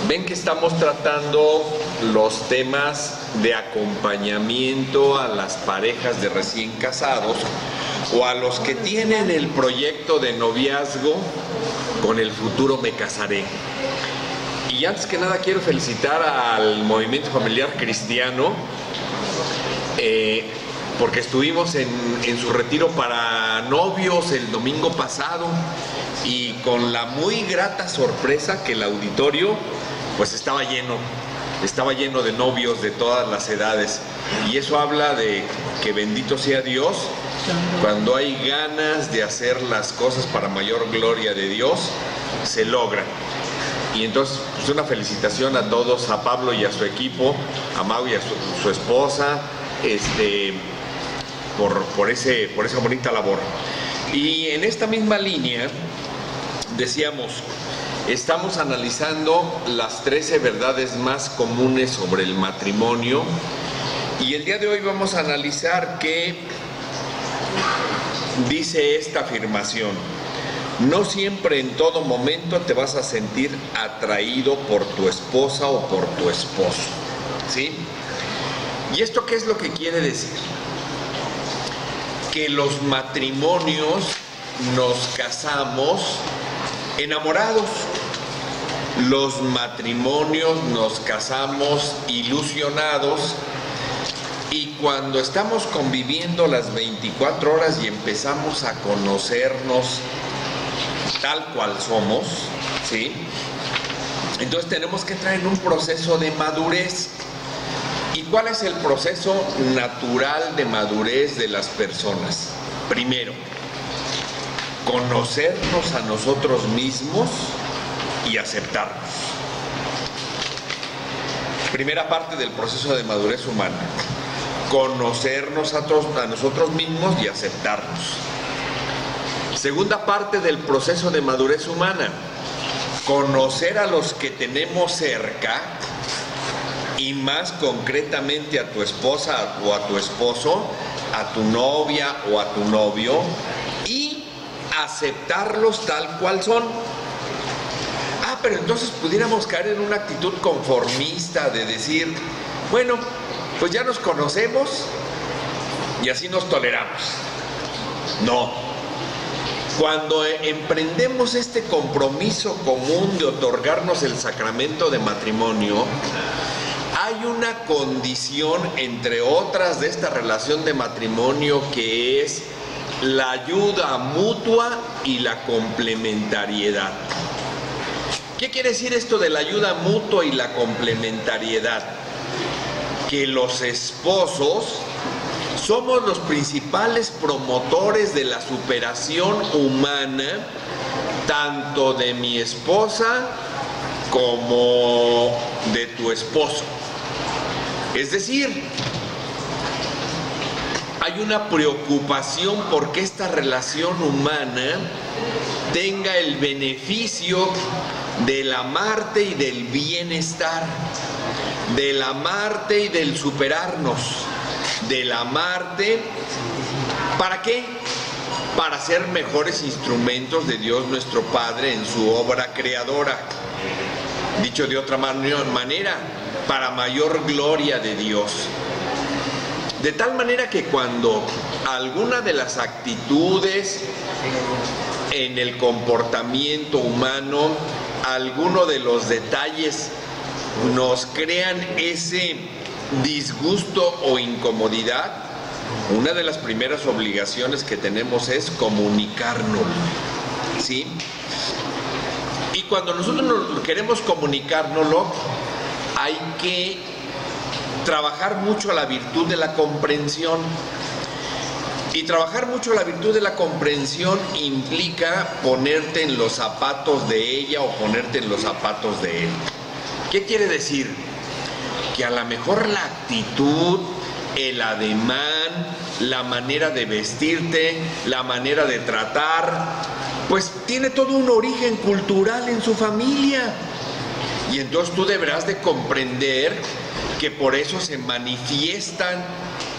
Ven que estamos tratando los temas de acompañamiento a las parejas de recién casados o a los que tienen el proyecto de noviazgo con el futuro me casaré. Y antes que nada quiero felicitar al Movimiento Familiar Cristiano porque estuvimos en su retiro para novios el domingo pasado y con la muy grata sorpresa que el auditorio pues estaba lleno de novios de todas las edades, y eso habla de que bendito sea Dios cuando hay ganas de hacer las cosas para mayor gloria de Dios, se logran. Y entonces pues una felicitación a todos, a Pablo y a su equipo, a Mau y a su esposa, por esa bonita labor. Y en esta misma línea decíamos, estamos analizando las 13 verdades más comunes sobre el matrimonio, y el día de hoy vamos a analizar qué dice esta afirmación: no siempre en todo momento te vas a sentir atraído por tu esposa o por tu esposo, ¿sí? ¿Y esto qué es lo que quiere decir? Que los matrimonios nos casamos enamorados, los matrimonios nos casamos ilusionados, y cuando estamos conviviendo las 24 horas y empezamos a conocernos tal cual somos, ¿sí? Entonces tenemos que entrar en un proceso de madurez. ¿Y cuál es el proceso natural de madurez de las personas? Primero, conocernos a nosotros mismos y aceptarnos. Primera parte del proceso de madurez humana: conocernos a nosotros mismos y aceptarnos. Segunda parte del proceso de madurez humana: conocer a los que tenemos cerca, y más concretamente a tu esposa o a tu esposo, a tu novia o a tu novio, y aceptarlos tal cual son. Pero entonces pudiéramos caer en una actitud conformista de decir, bueno, pues ya nos conocemos y así nos toleramos. No. Cuando emprendemos este compromiso común de otorgarnos el sacramento de matrimonio, hay una condición, entre otras, de esta relación de matrimonio, que es la ayuda mutua y la complementariedad. ¿Qué quiere decir esto de la ayuda mutua y la complementariedad? Que los esposos somos los principales promotores de la superación humana, tanto de mi esposa como de tu esposo. Es decir, hay una preocupación por que esta relación humana tenga el beneficio del amarte y del bienestar, del amarte y del superarnos, del amarte, ¿para qué? Para ser mejores instrumentos de Dios nuestro Padre en su obra creadora. Dicho de otra manera, para mayor gloria de Dios. De tal manera que cuando alguna de las actitudes en el comportamiento humano, alguno de los detalles nos crean ese disgusto o incomodidad, una de las primeras obligaciones que tenemos es comunicarnos, ¿sí? Y cuando nosotros queremos comunicárnoslo, hay que trabajar mucho la virtud de la comprensión. Y trabajar mucho la virtud de la comprensión implica ponerte en los zapatos de ella o ponerte en los zapatos de él. ¿Qué quiere decir? Que a lo mejor la actitud, el ademán, la manera de vestirte, la manera de tratar, pues tiene todo un origen cultural en su familia. Y entonces tú deberás de comprender que por eso se manifiestan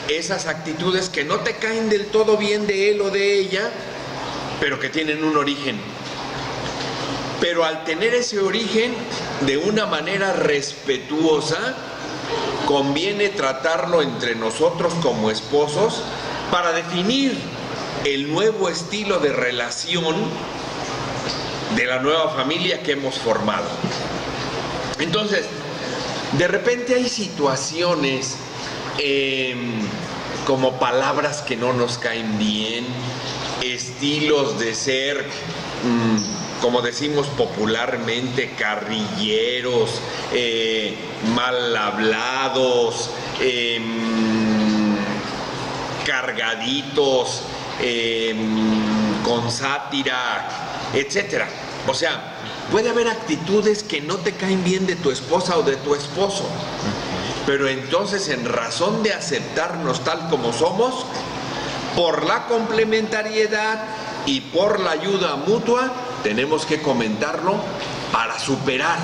esas actitudes que no te caen del todo bien de él o de ella, pero que tienen un origen. Pero al tener ese origen de una manera respetuosa, conviene tratarlo entre nosotros como esposos para definir el nuevo estilo de relación de la nueva familia que hemos formado. Entonces, de repente hay situaciones como palabras que no nos caen bien, estilos de ser, como decimos popularmente, carrilleros, mal hablados, cargaditos, con sátira, etcétera. O sea, puede haber actitudes que no te caen bien de tu esposa o de tu esposo, pero entonces, en razón de aceptarnos tal como somos, por la complementariedad y por la ayuda mutua, tenemos que comentarlo para superar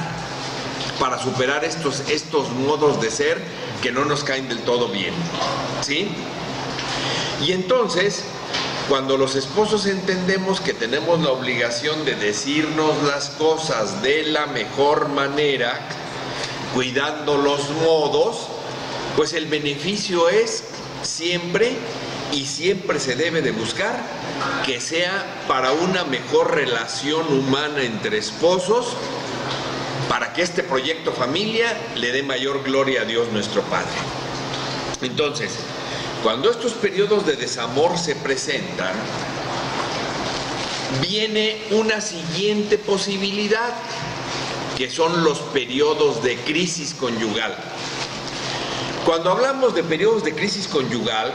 estos modos de ser que no nos caen del todo bien, ¿sí? Y entonces, cuando los esposos entendemos que tenemos la obligación de decirnos las cosas de la mejor manera, cuidando los modos, pues el beneficio es siempre se debe de buscar que sea para una mejor relación humana entre esposos, para que este proyecto familia le dé mayor gloria a Dios nuestro Padre. Entonces, cuando estos periodos de desamor se presentan, viene una siguiente posibilidad, que son los periodos de crisis conyugal. Cuando hablamos de periodos de crisis conyugal,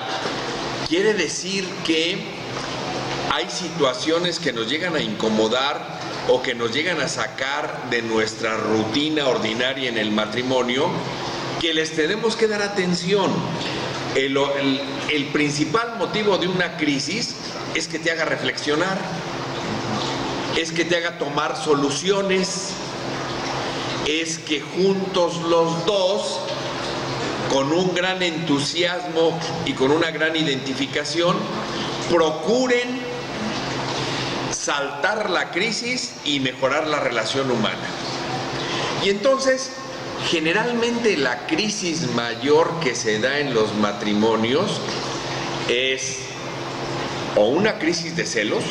quiere decir que hay situaciones que nos llegan a incomodar o que nos llegan a sacar de nuestra rutina ordinaria en el matrimonio, que les tenemos que dar atención. El principal motivo de una crisis es que te haga reflexionar, es que te haga tomar soluciones, es que juntos los dos, con un gran entusiasmo y con una gran identificación, procuren saltar la crisis y mejorar la relación humana. Y entonces, generalmente la crisis mayor que se da en los matrimonios es o una crisis de celos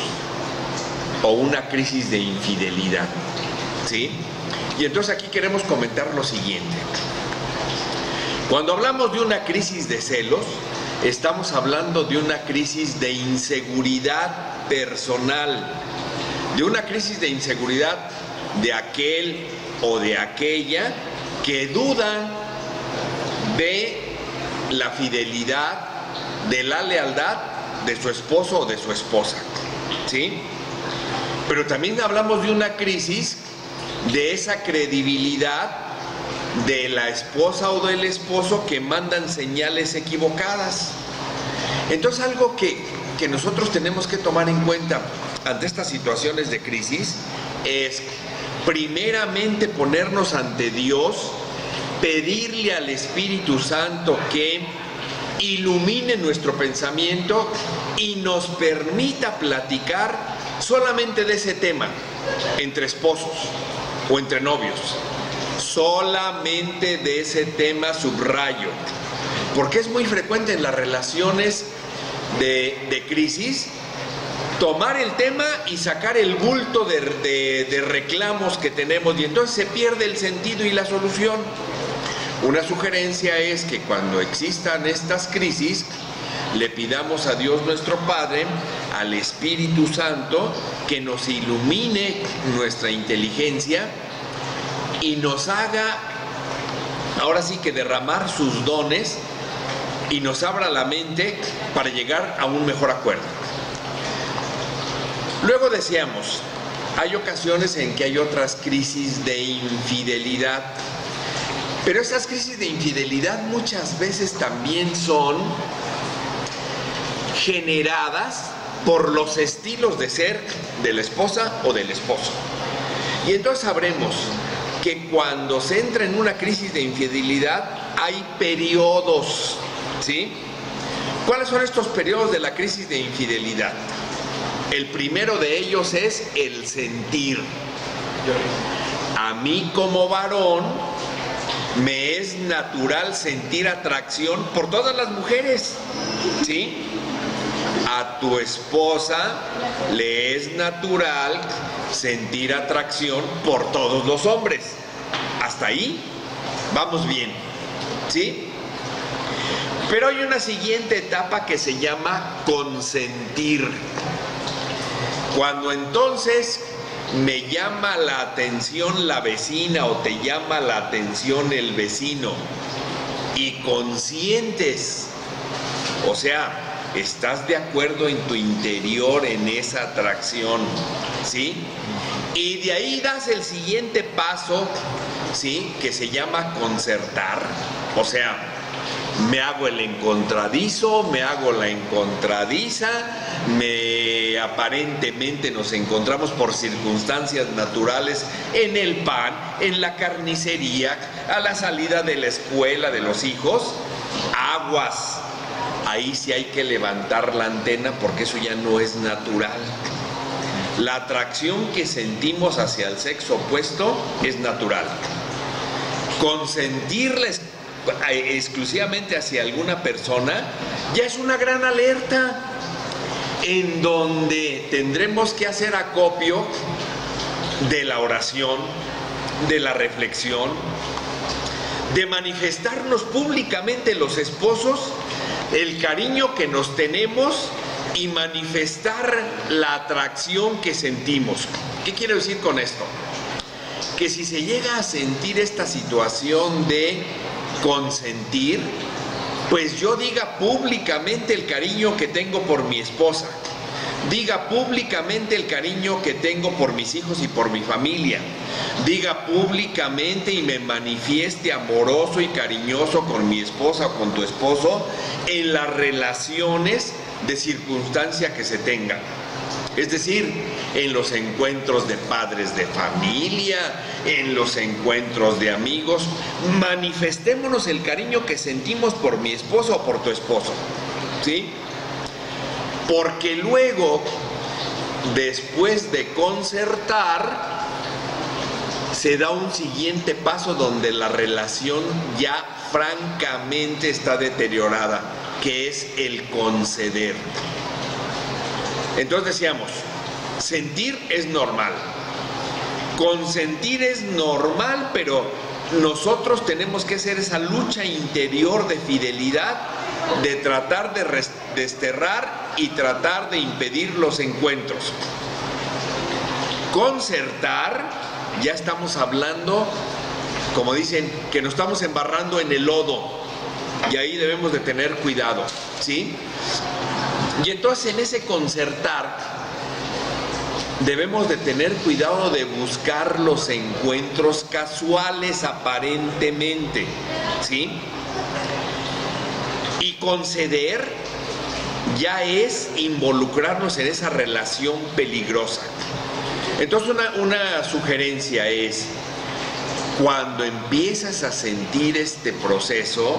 o una crisis de infidelidad, ¿sí? Y entonces aquí queremos comentar lo siguiente. Cuando hablamos de una crisis de celos, estamos hablando de una crisis de inseguridad personal, de una crisis de inseguridad de aquel o de aquella que duda de la fidelidad, de la lealtad de su esposo o de su esposa, ¿sí? Pero también hablamos de una crisis de esa credibilidad de la esposa o del esposo que mandan señales equivocadas. Entonces, algo que nosotros tenemos que tomar en cuenta ante estas situaciones de crisis es primeramente ponernos ante Dios, pedirle al Espíritu Santo que ilumine nuestro pensamiento y nos permita platicar solamente de ese tema entre esposos o entre novios. Solamente de ese tema, subrayo, porque es muy frecuente en las relaciones de crisis tomar el tema y sacar el bulto de reclamos que tenemos, y entonces se pierde el sentido y la solución. Una sugerencia es que cuando existan estas crisis, le pidamos a Dios nuestro Padre, al Espíritu Santo, que nos ilumine nuestra inteligencia y nos haga, ahora sí que derramar sus dones y nos abra la mente para llegar a un mejor acuerdo. Luego decíamos, hay ocasiones en que hay otras crisis de infidelidad, pero esas crisis de infidelidad muchas veces también son generadas por los estilos de ser de la esposa o del esposo. Y entonces sabremos que cuando se entra en una crisis de infidelidad hay periodos, ¿sí? ¿Cuáles son estos periodos de la crisis de infidelidad? El primero de ellos es el sentir. A mí como varón me es natural sentir atracción por todas las mujeres, ¿sí? A tu esposa le es natural sentir atracción por todos los hombres. Hasta ahí vamos bien, ¿sí? Pero hay una siguiente etapa que se llama consentir. Cuando entonces me llama la atención la vecina o te llama la atención el vecino y consientes, o sea, estás de acuerdo en tu interior en esa atracción, ¿sí? Y de ahí das el siguiente paso, ¿sí? Que se llama concertar, o sea, me hago el encontradizo, me hago la encontradiza, aparentemente nos encontramos por circunstancias naturales en el pan, en la carnicería, a la salida de la escuela de los hijos. Aguas, ahí sí hay que levantar la antena porque eso ya no es natural. La atracción que sentimos hacia el sexo opuesto es natural. Consentirla exclusivamente hacia alguna persona ya es una gran alerta en donde tendremos que hacer acopio de la oración, de la reflexión, de manifestarnos públicamente los esposos el cariño que nos tenemos y manifestar la atracción que sentimos. ¿Qué quiero decir con esto? Que si se llega a sentir esta situación de consentir, pues yo diga públicamente el cariño que tengo por mi esposa, diga públicamente el cariño que tengo por mis hijos y por mi familia, diga públicamente y me manifieste amoroso y cariñoso con mi esposa o con tu esposo en las relaciones de circunstancia que se tengan. Es decir, en los encuentros de padres de familia, en los encuentros de amigos, manifestémonos el cariño que sentimos por mi esposo o por tu esposo, ¿sí? Porque luego, después de concertar, se da un siguiente paso donde la relación ya francamente está deteriorada, que es el conceder. Entonces decíamos, sentir es normal, consentir es normal, pero nosotros tenemos que hacer esa lucha interior de fidelidad, de tratar de desterrar y tratar de impedir los encuentros. Concertar, ya estamos hablando, como dicen, que nos estamos embarrando en el lodo, y ahí debemos de tener cuidado, ¿sí? Y entonces en ese concertar debemos de tener cuidado de buscar los encuentros casuales aparentemente, ¿sí? Y conceder ya es involucrarnos en esa relación peligrosa. Entonces una sugerencia es, cuando empiezas a sentir este proceso,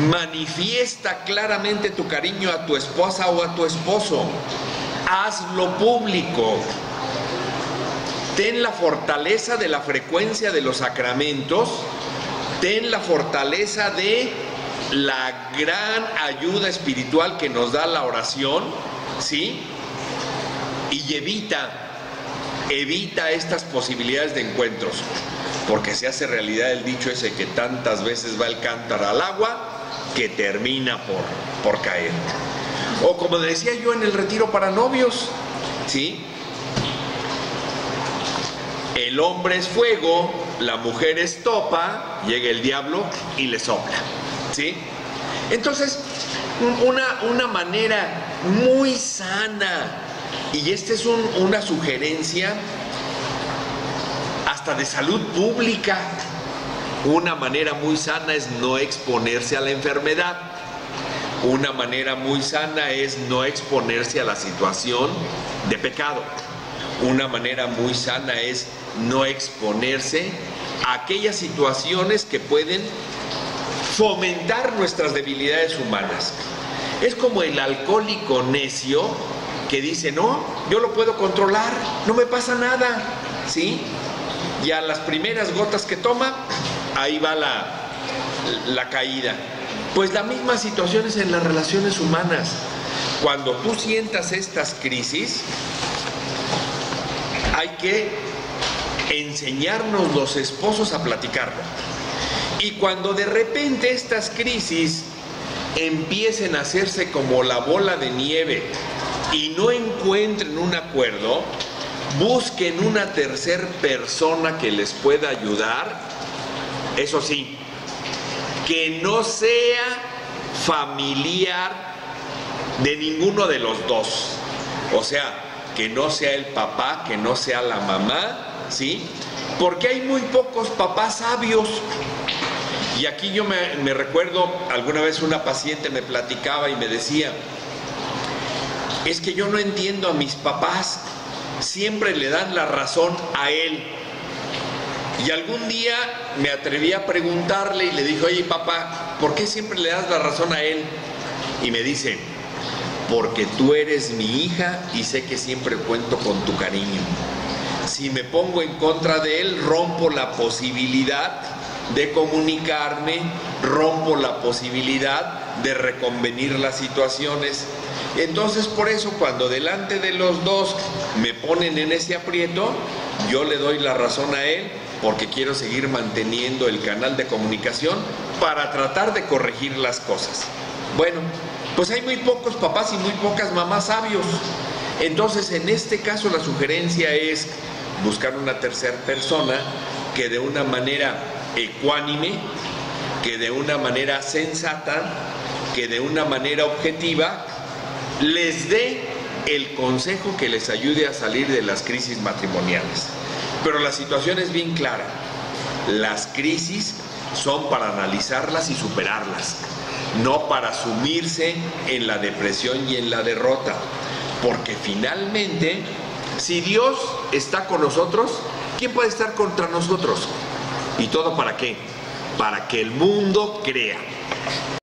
manifiesta claramente tu cariño a tu esposa o a tu esposo. Hazlo público. Ten la fortaleza de la frecuencia de los sacramentos. Ten la fortaleza de la gran ayuda espiritual que nos da la oración, ¿sí? Y evita estas posibilidades de encuentros, porque se hace realidad el dicho ese que tantas veces va el cántaro al agua que termina por caer. O como decía yo en el retiro para novios, ¿sí? El hombre es fuego, la mujer es topa, llega el diablo y le sopla, ¿sí? Entonces, una manera muy sana, y esta es una sugerencia hasta de salud pública, una manera muy sana es no exponerse a la enfermedad. Una manera muy sana es no exponerse a la situación de pecado. Una manera muy sana es no exponerse a aquellas situaciones que pueden fomentar nuestras debilidades humanas. Es como el alcohólico necio que dice, no, yo lo puedo controlar, no me pasa nada. ¿sí? Y a las primeras gotas que toma, ahí va la caída. Pues la misma situación es en las relaciones humanas. Cuando tú sientas estas crisis, hay que enseñarnos los esposos a platicarlo. Y cuando de repente estas crisis empiecen a hacerse como la bola de nieve y no encuentren un acuerdo, busquen una tercera persona que les pueda ayudar. Eso sí, que no sea familiar de ninguno de los dos. O sea, que no sea el papá, que no sea la mamá, ¿sí? Porque hay muy pocos papás sabios. Y aquí yo me recuerdo, alguna vez una paciente me platicaba y me decía, es que yo no entiendo a mis papás, siempre le dan la razón a él. Y algún día me atreví a preguntarle y le dije, oye papá, ¿por qué siempre le das la razón a él? Y me dice, porque tú eres mi hija y sé que siempre cuento con tu cariño. Si me pongo en contra de él, rompo la posibilidad de comunicarme, rompo la posibilidad de reconvenir las situaciones. Entonces, por eso, cuando delante de los dos me ponen en ese aprieto, yo le doy la razón a él, porque quiero seguir manteniendo el canal de comunicación para tratar de corregir las cosas. Bueno, pues hay muy pocos papás y muy pocas mamás sabios. Entonces, en este caso, la sugerencia es buscar una tercera persona que de una manera ecuánime, que de una manera sensata, que de una manera objetiva, les dé el consejo que les ayude a salir de las crisis matrimoniales. Pero la situación es bien clara. Las crisis son para analizarlas y superarlas, no para sumirse en la depresión y en la derrota. Porque finalmente, si Dios está con nosotros, ¿quién puede estar contra nosotros? ¿Y todo para qué? Para que el mundo crea.